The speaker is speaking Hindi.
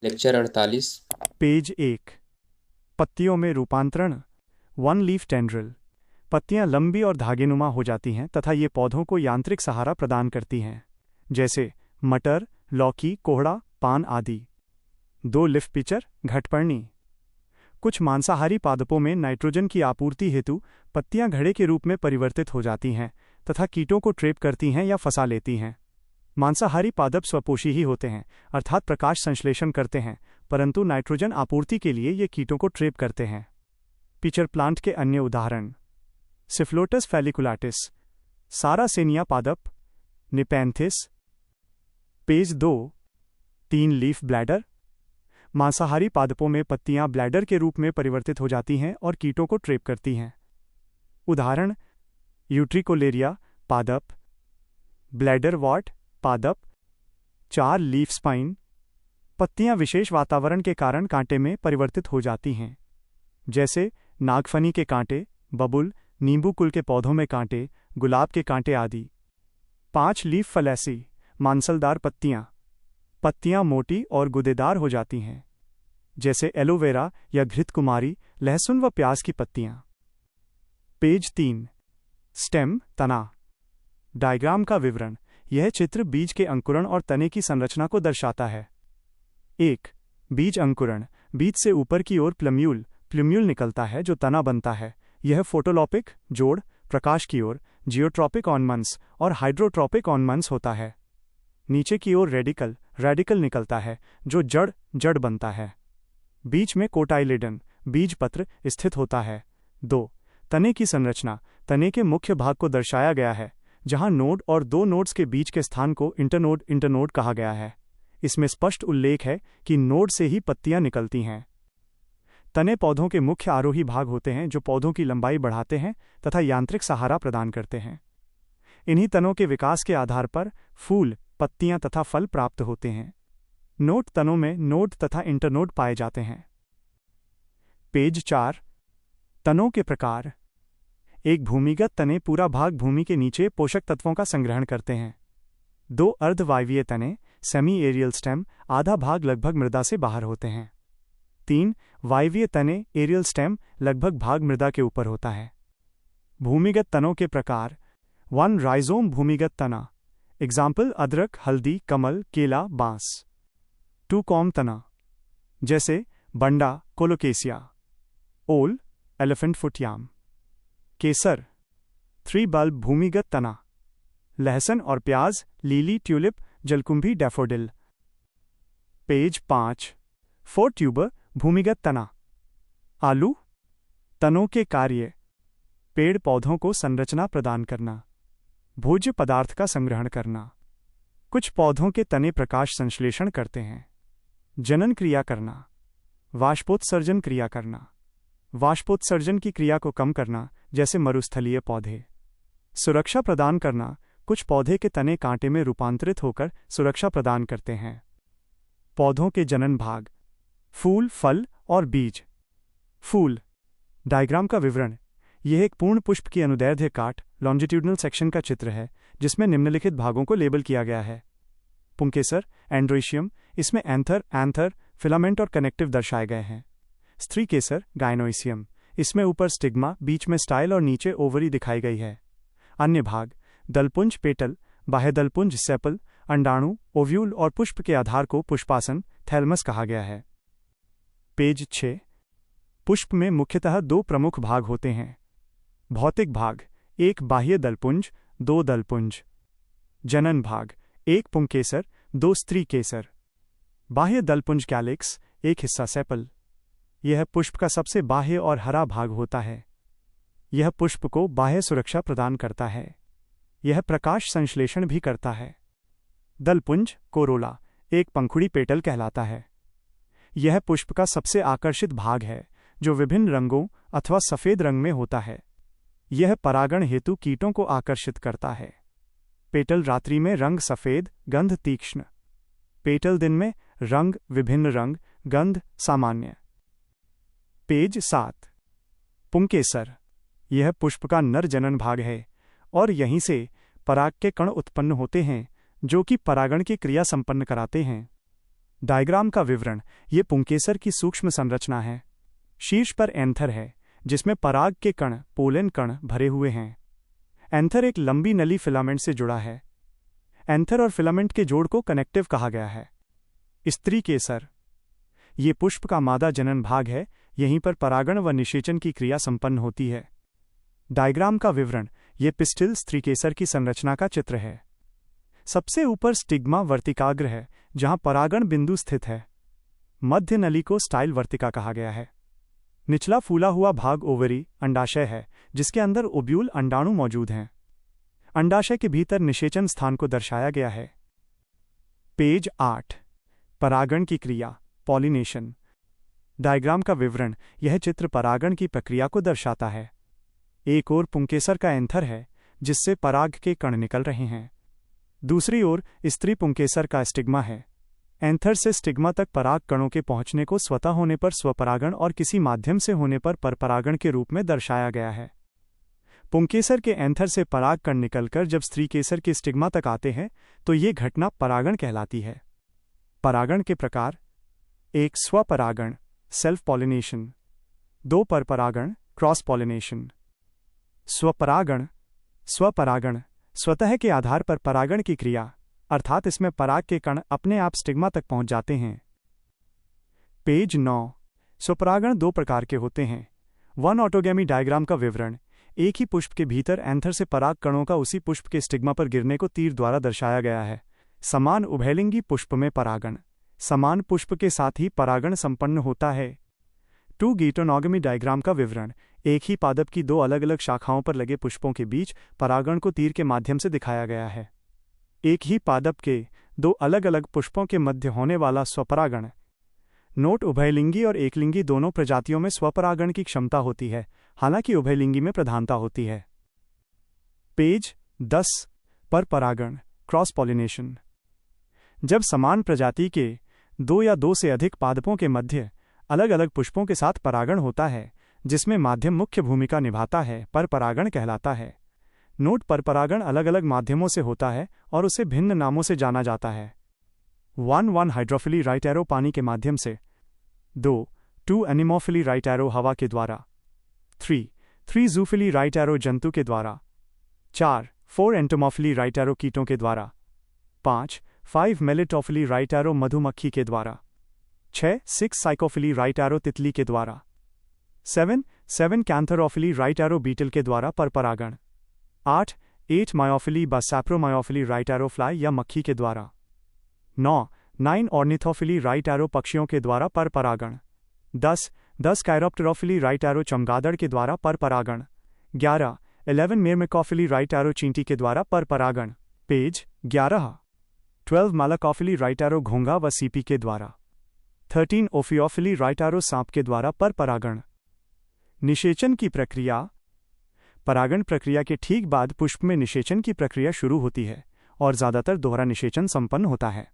लेक्चर 48। पेज 1। पत्तियों में रूपांतरण। One leaf tendril. पत्तियां लंबी और धागेनुमा हो जाती हैं तथा ये पौधों को यांत्रिक सहारा प्रदान करती हैं, जैसे मटर, लौकी, कोहड़ा, पान आदि। 2 लिफ पिचर घटपर्णी। कुछ मांसाहारी पादपों में नाइट्रोजन की आपूर्ति हेतु पत्तियां घड़े के रूप में परिवर्तित हो जाती हैं तथा कीटों को ट्रैप करती हैं या फंसा लेती हैं। मांसाहारी पादप स्वपोषी ही होते हैं, अर्थात प्रकाश संश्लेषण करते हैं, परंतु नाइट्रोजन आपूर्ति के लिए ये कीटों को ट्रैप करते हैं। पिचर प्लांट के अन्य उदाहरण: सिफ्लोटस फेलिकुलाटिस, सारासेनिया पादप, निपैंथिस। पेज 2। 3 leaf bladder. मांसाहारी पादपों में पत्तियां ब्लैडर के रूप में परिवर्तित हो जाती हैं और कीटों को ट्रैप करती हैं। उदाहरण: यूट्रिकोलेरिया पादप, ब्लैडर वॉर्ट पादप। 4 लीफ स्पाइन। पत्तियां विशेष वातावरण के कारण कांटे में परिवर्तित हो जाती हैं, जैसे नागफनी के कांटे, बबुल, नींबू कुल के पौधों में कांटे, गुलाब के कांटे आदि। 5 लीफ फलेसी। मांसलदार पत्तियां। पत्तियां मोटी और गुदेदार हो जाती हैं, जैसे एलोवेरा या घृतकुमारी, लहसुन व प्याज की पत्तियां। पेज 3। स्टेम तना। डायग्राम का विवरण। यह चित्र बीज के अंकुरण और तने की संरचना को दर्शाता है। 1. बीज अंकुरण। बीज से ऊपर की ओर प्लम्यूल निकलता है जो तना बनता है। यह फोटोलॉपिक जोड़, प्रकाश की ओर जियोट्रॉपिक ऑनमन्स और हाइड्रोट्रॉपिक ऑनमन्स होता है। नीचे की ओर रेडिकल निकलता है जो जड़ बनता है। बीच में कोटाइलेडन बीज पत्र स्थित होता है। 2. तने की संरचना। तने के मुख्य भाग को दर्शाया गया है, जहां नोड और 2 नोड्स के बीच के स्थान को इंटरनोड कहा गया है। इसमें स्पष्ट उल्लेख है कि नोड से ही पत्तियां निकलती हैं। तने पौधों के मुख्य आरोही भाग होते हैं जो पौधों की लंबाई बढ़ाते हैं तथा यांत्रिक सहारा प्रदान करते हैं। इन्हीं तनों के विकास के आधार पर फूल, पत्तियां तथा फल प्राप्त होते हैं। नोड तनों में नोड तथा इंटरनोड पाए जाते हैं। पेज 4। तनों के प्रकार। एक भूमिगत तने पूरा भाग भूमि के नीचे पोषक तत्वों का संग्रहण करते हैं। 2 अर्धवायवीय तने सेमी एरियल स्टेम, आधा भाग लगभग मृदा से बाहर होते हैं। 3 वायवीय तने एरियल स्टेम, लगभग भाग मृदा के ऊपर होता है। भूमिगत तनों के प्रकार। 1 राइजोम भूमिगत तना। एग्जाम्पल: अदरक, हल्दी, कमल, केला, बांस। 2 कॉम तना, जैसे बंडा, कोलोकेसिया। ओल, एलिफेंट फुट याम। केसर। 3 बल्ब भूमिगत तना। लहसुन और प्याज, लीली, ट्यूलिप, जलकुंभी, डैफोडिल। पेज 5। 4 ट्यूबर भूमिगत तना। आलू। तनों के कार्य: पेड़ पौधों को संरचना प्रदान करना, भोज्य पदार्थ का संग्रहण करना। कुछ पौधों के तने प्रकाश संश्लेषण करते हैं। जनन क्रिया करना, वाष्पोत्सर्जन क्रिया करना, वाष्पोत्सर्जन की क्रिया को कम करना, जैसे मरुस्थलीय पौधे। सुरक्षा प्रदान करना, कुछ पौधे के तने कांटे में रूपांतरित होकर सुरक्षा प्रदान करते हैं। पौधों के जनन भाग: फूल, फल और बीज। फूल। डायग्राम का विवरण। यह एक पूर्ण पुष्प की अनुदैर्ध्य काट लॉन्जिट्यूडनल सेक्शन का चित्र है, जिसमें निम्नलिखित भागों को लेबल किया गया है। पुंकेसर, एंड्रोइशियम, इसमें एंथर, फिलामेंट और कनेक्टिव दर्शाए गए हैं। स्त्री केसर, गायनोइसियम, इसमें ऊपर स्टिग्मा, बीच में स्टाइल और नीचे ओवरी दिखाई गई है। अन्य भाग: दलपुंज, पेटल, बाह्य दलपुंज, सेपल, अंडाणु, ओव्यूल और पुष्प के आधार को पुष्पासन, थैलमस कहा गया है। पेज 6। पुष्प में मुख्यतः 2 प्रमुख भाग होते हैं। भौतिक भाग: 1 बाह्य दलपुंज, 2 दलपुंज। जनन भाग: 1 पुंकेसर, 2 स्त्री केसर। बाह्य दलपुंज कैलिक्स, एक हिस्सा सेपल। यह पुष्प का सबसे बाह्य और हरा भाग होता है। यह पुष्प को बाह्य सुरक्षा प्रदान करता है। यह प्रकाश संश्लेषण भी करता है। दलपुंज, कोरोला, एक पंखुड़ी पेटल कहलाता है। यह पुष्प का सबसे आकर्षित भाग है, जो विभिन्न रंगों अथवा सफेद रंग में होता है। यह परागण हेतु कीटों को आकर्षित करता है। पेटल रात्रि में रंग सफेद, गंध तीक्ष्ण। पेटल दिन में रंग विभिन्न रंग, गंध सामान्य। पेज 7। पुंकेसर। यह पुष्प का नर जनन भाग है और यहीं से पराग के कण उत्पन्न होते हैं, जो कि परागण की क्रिया संपन्न कराते हैं। डायग्राम का विवरण। ये पुंकेसर की सूक्ष्म संरचना है। शीर्ष पर एंथर है, जिसमें पराग के कण, पोलन कण भरे हुए हैं। एंथर एक लंबी नली फिलामेंट से जुड़ा है। एंथर और फिलामेंट के जोड़ को कनेक्टिव कहा गया है। स्त्री केसर। ये पुष्प का मादा जनन भाग है, यहीं पर परागण व निषेचन की क्रिया संपन्न होती है। डायग्राम का विवरण। ये पिस्टिल स्त्रीकेसर की संरचना का चित्र है। सबसे ऊपर स्टिग्मा वर्तिकाग्र है, जहां परागण बिंदु स्थित है। मध्य नली को स्टाइल वर्तिका कहा गया है। निचला फूला हुआ भाग ओवरी, अंडाशय है, जिसके अंदर ओब्यूल अंडाणु मौजूद हैं। अंडाशय के भीतर निषेचन स्थान को दर्शाया गया है। पेज 8। परागण की क्रिया, पॉलिनेशन। डायग्राम का विवरण। यह चित्र परागण की प्रक्रिया को दर्शाता है। एक ओर पुंकेसर का एंथर है, जिससे पराग के कण निकल रहे हैं। दूसरी ओर स्त्री पुंकेसर का स्टिग्मा है। एंथर से स्टिग्मा तक पराग कणों के पहुंचने को स्वतः होने पर स्वपरागण और किसी माध्यम से होने पर परपरागण के रूप में दर्शाया गया है। पुंकेसर के एंथर से पराग कण निकलकर जब स्त्रीकेसर के स्टिग्मा तक आते हैं तो ये घटना परागण कहलाती है। परागण के प्रकार। 1 स्वपरागण, सेल्फ पॉलिनेशन। 2 परपरागण, क्रॉस पॉलिनेशन। स्वपरागण। स्वपरागण स्वतः के आधार पर परागण की क्रिया, अर्थात इसमें पराग के कण अपने आप स्टिग्मा तक पहुंच जाते हैं। पेज 9। स्वपरागण 2 प्रकार के होते हैं। 1 ऑटोगैमी। डायग्राम का विवरण। एक ही पुष्प के भीतर एंथर से पराग कणों का उसी पुष्प के स्टिग्मा पर गिरने को तीर द्वारा दर्शाया गया है। समान उभयलिंगी पुष्प में परागण। समान पुष्प के साथ ही परागण संपन्न होता है। 2 गीटोनॉगमी। डायग्राम का विवरण। एक ही पादप की 2 अलग अलग शाखाओं पर लगे पुष्पों के बीच परागण को तीर के माध्यम से दिखाया गया है। एक ही पादप के 2 अलग अलग पुष्पों के मध्य होने वाला स्वपरागण। नोट। उभयलिंगी और एकलिंगी दोनों प्रजातियों में स्वपरागण की क्षमता होती है, हालांकि उभयलिंगी में प्रधानता होती है। पेज 10। परपरागण, क्रॉस पॉलिनेशन। जब समान प्रजाति के 2 या 2 से अधिक पादपों के मध्य अलग अलग पुष्पों के साथ परागण होता है, जिसमें माध्यम मुख्य भूमिका निभाता है, परपरागण कहलाता है। नोट। परपरागण अलग अलग माध्यमों से होता है और उसे भिन्न नामों से जाना जाता है। 1 हाइड्रोफिली राइट एरो पानी के माध्यम से। 2 एनिमोफिली राइट एरो हवा के द्वारा। 3 जूफिली राइट एरो जंतु के द्वारा। 4 एंटोमोफिली राइट एरो कीटों के द्वारा। 5 मेलिटोफिली राइट एरो मधुमक्खी के द्वारा। 6 साइकोफिली राइट एरो तितली के द्वारा। 7 कैंथरोफिली राइट एरो बीटल के द्वारा परपरागण। 8 मायोफिली व सैप्रोमायोफिली राइट एरो फ्लाई या मक्खी के द्वारा। 9 ऑर्निथोफिली राइट एरो पक्षियों के द्वारा परपरागण। 10 कायरोप्टेरोफिली राइट एरो चमगादड़ के द्वारा परपरागण। 11 मेरमेकोफिली राइट एरो चींटी के द्वारा परपरागण। पेज 11। 12 मालाकोफिली राइट एरो घोंघा व सीपी के द्वारा। 13 ओफियोफिली राइट एरो सांप के द्वारा परपरागण। निषेचन की प्रक्रिया। परागण प्रक्रिया के ठीक बाद पुष्प में निषेचन की प्रक्रिया शुरू होती है और ज्यादातर दोहरा निषेचन संपन्न होता है।